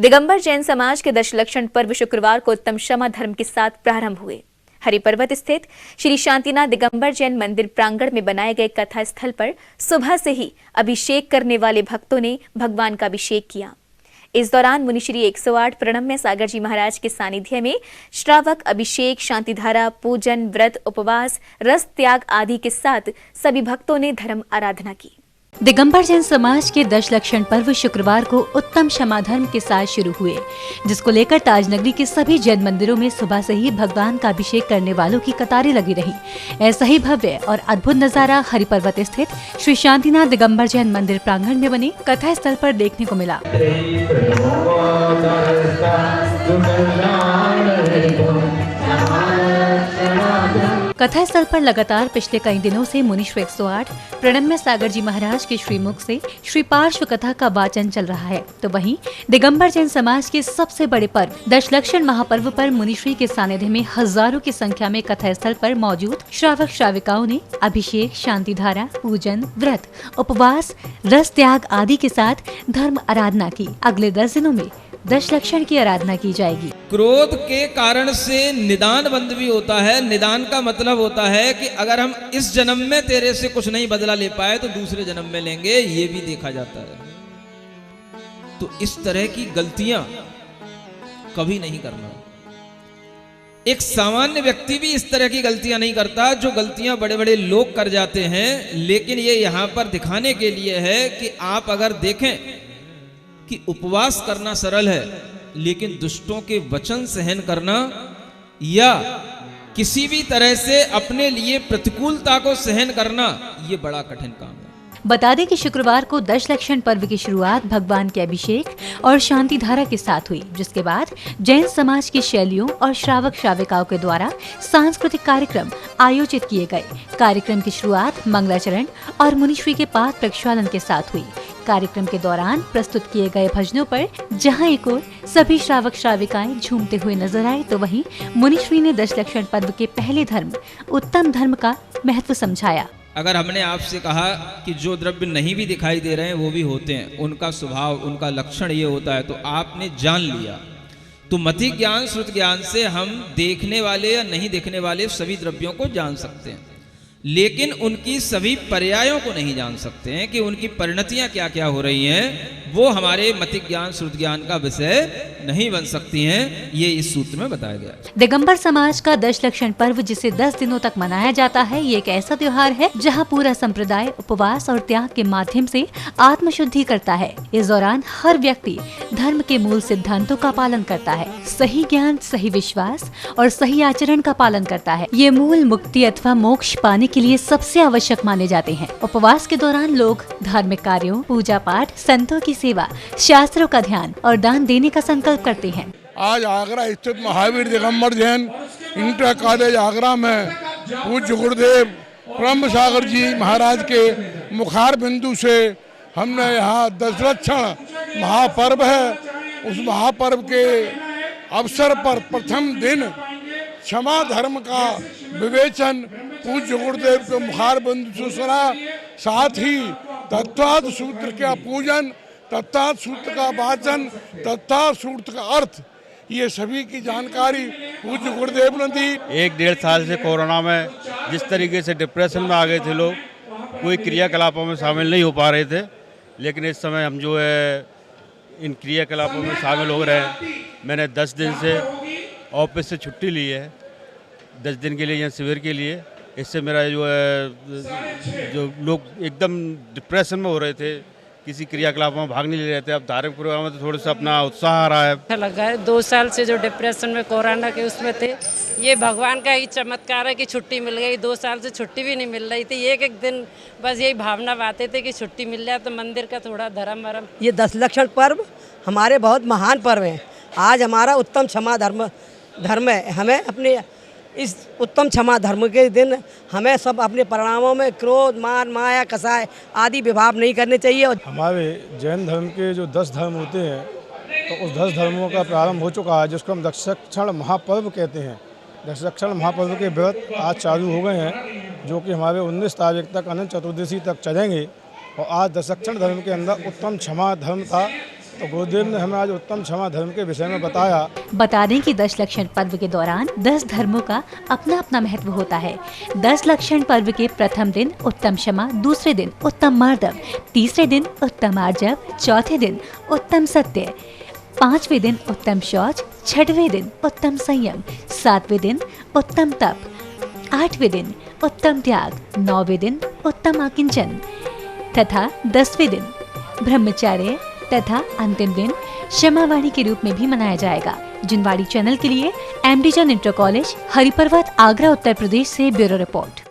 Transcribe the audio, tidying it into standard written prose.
दिगंबर जैन समाज के दशलक्षण पर्व शुक्रवार को उत्तम क्षमा धर्म के साथ प्रारंभ हुए। हरिपर्वत स्थित श्री शांतिनाथ दिगंबर जैन मंदिर प्रांगण में बनाए गए कथा स्थल पर सुबह से ही अभिषेक करने वाले भक्तों ने भगवान का अभिषेक किया। इस दौरान मुनिश्री 108 प्रणम्य सागर जी महाराज के सानिध्य में श्रावक अभिषेक, शांतिधारा, पूजन, व्रत, उपवास, रस त्याग आदि के साथ सभी भक्तों ने धर्म आराधना की। दिगंबर जैन समाज के दशलक्षण पर्व शुक्रवार को उत्तम क्षमा धर्म के साथ शुरू हुए, जिसको लेकर ताजनगरी के सभी जैन मंदिरों में सुबह से ही भगवान का अभिषेक करने वालों की कतारें लगी रही। ऐसा ही भव्य और अद्भुत नजारा हरिपर्वत स्थित श्री शांतिनाथ दिगंबर जैन मंदिर प्रांगण में बने कथा स्थल पर देखने को मिला। कथा स्थल पर लगातार पिछले कई दिनों से मुनिश्री 108 प्रणम्य सागर जी महाराज के श्रीमुख से श्री पार्श्व कथा का वाचन चल रहा है। तो वहीं दिगंबर जैन समाज के सबसे बड़े पर्व दशलक्षण महापर्व पर मुनिश्री के सानिध्य में हजारों की संख्या में कथा स्थल पर मौजूद श्रावक श्राविकाओं ने अभिषेक, शांतिधारा, पूजन, व्रत, उपवास, रस त्याग आदि के साथ धर्म आराधना की। अगले 10 दिनों में दशलक्षण की आराधना की जाएगी। क्रोध के कारण से निदान बंद भी होता है। निदान का मतलब होता है कि अगर हम इस जन्म में तेरे से कुछ नहीं बदला ले पाए तो दूसरे जन्म में लेंगे, ये भी देखा जाता है। तो इस तरह की गलतियां कभी नहीं करना। एक सामान्य व्यक्ति भी इस तरह की गलतियां नहीं करता। जो गलतियां बड़े बड़े लोग कर जाते हैं, लेकिन ये यहां पर दिखाने के लिए है कि आप अगर देखें कि उपवास करना सरल है, लेकिन दुष्टों के वचन सहन करना या किसी भी तरह से अपने लिए प्रतिकूलता को सहन करना, ये बड़ा कठिन काम है। बता दें कि शुक्रवार को दशलक्षण पर्व की शुरुआत भगवान के अभिषेक और शांतिधारा के साथ हुई, जिसके बाद जैन समाज की शैलियों और श्रावक श्राविकाओं के द्वारा सांस्कृतिक कार्यक्रम आयोजित किए गए। कार्यक्रम की शुरुआत मंगलाचरण और मुनिश्री के पाद प्रक्षालन के साथ हुई। कार्यक्रम के दौरान प्रस्तुत किए गए भजनों पर जहां एक ओर सभी श्रावक श्राविकाएं झूमते हुए नजर आए, तो वहीं मुनिश्री ने दशलक्षण पर्व के पहले धर्म उत्तम धर्म का महत्व समझाया। अगर हमने आपसे कहा कि जो द्रव्य नहीं भी दिखाई दे रहे हैं वो भी होते हैं, उनका स्वभाव, उनका लक्षण ये होता है, तो आपने जान लिया। तो मति ज्ञान, श्रुत ज्ञान से हम देखने वाले या नहीं देखने वाले सभी द्रव्यों को जान सकते हैं, लेकिन उनकी सभी पर्यायों को नहीं जान सकते हैं कि उनकी परिणतियां क्या क्या हो रही हैं। वो हमारे मति ज्ञान, श्रुत ज्ञान का विषय नहीं बन सकती हैं। ये इस सूत्र में बताया गया। दिगंबर समाज का दशलक्षण पर्व, जिसे 10 दिनों तक मनाया जाता है, ये एक ऐसा त्योहार है जहां पूरा संप्रदाय उपवास और त्याग के माध्यम से आत्मशुद्धि करता है। इस दौरान हर व्यक्ति धर्म के मूल सिद्धांतों का पालन करता है, सही ज्ञान, सही विश्वास और सही आचरण का पालन करता है। ये मूल मुक्ति अथवा मोक्ष पाने के लिए सबसे आवश्यक माने जाते हैं। उपवास के दौरान लोग धार्मिक कार्यों, पूजा पाठ, संतों की सेवा, शास्त्रों का ध्यान और दान देने का संकल्प करते हैं। आज आगरा स्थित महावीर दिगंबर जैन इंटर कॉलेज आगरा में पूज्य गुरुदेव ब्रह्म सागर जी महाराज के मुखार बिंदु से हमने यहाँ दशलक्षण महापर्व है, उस महापर्व के अवसर पर प्रथम दिन क्षमा धर्म का विवेचन पूज्य गुरुदेव के मुखार बिंदु से सुना। साथ ही तत्वाद सूत्र का पूजन, तत्वाद सूत्र का वाचन, तत्वाद सूत्र का अर्थ, ये सभी की जानकारी पूज्य गुरुदेव ने दी। 1-1.5 साल से कोरोना में जिस तरीके से डिप्रेशन में आ गए थे लोग, कोई क्रियाकलापों में शामिल नहीं हो पा रहे थे, लेकिन इस समय हम जो है इन क्रियाकलापों में शामिल हो रहे हैं। मैंने 10 दिन से ऑफिस से छुट्टी ली है, 10 दिन के लिए यहाँ शिविर के लिए। इससे मेरा जो है, जो लोग एकदम डिप्रेशन में हो रहे थे, किसी क्रियाकलाप में भाग नहीं ले रहे थे, अब धार्मिक प्रोग्राम में तो थोड़ा सा अपना उत्साह आ रहा है। अच्छा लगा है। 2 साल से जो डिप्रेशन में, कोरोना के उसमें थे, ये भगवान का ही चमत्कार है कि छुट्टी मिल गई। 2 साल से छुट्टी भी नहीं मिल रही थी। एक दिन बस यही भावना बातें थे कि छुट्टी मिल जाए तो मंदिर का थोड़ा धर्म वरम। ये दशलक्षण पर्व हमारे बहुत महान पर्व हैं। आज हमारा उत्तम क्षमा धर्म है। हमें अपने इस उत्तम क्षमा धर्म के दिन हमें सब अपने परिणामों में क्रोध, मान, माया, कसाय आदि विभाव नहीं करने चाहिए। हमारे जैन धर्म के जो 10 धर्म होते हैं, तो उस 10 धर्मों का प्रारंभ हो चुका है, जिसको हम दशलक्षण महापर्व कहते हैं। दशलक्षण महापर्व के व्रत आज चालू हो गए हैं, जो कि हमारे 19 तारीख तक, अनंत चतुर्दशी तक चलेंगे। और आज दशलक्षण धर्म के अंदर उत्तम क्षमा धर्म था, तो गुरुदेव ने हमें आज उत्तम क्षमा धर्म के विषय में बताया। बता दें कि 10 लक्षण पर्व के दौरान 10 धर्मों का अपना अपना महत्व होता है। 10 लक्षण पर्व के प्रथम दिन उत्तम क्षमा, दूसरे दिन उत्तम मार्दव, तीसरे दिन उत्तम आर्जव, चौथे दिन उत्तम सत्य, 5वें दिन उत्तम शौच, 6वें दिन उत्तम संयम, 7वें दिन उत्तम तप, 8वें दिन उत्तम त्याग, 9वें दिन उत्तम आकिंचन तथा 10वें दिन ब्रह्मचर्य तथा अंतिम दिन क्षमावाणी के रूप में भी मनाया जाएगा। जिनवाड़ी चैनल के लिए एमडी जन इंटर कॉलेज, हरिपर्वत, आगरा, उत्तर प्रदेश से ब्यूरो रिपोर्ट।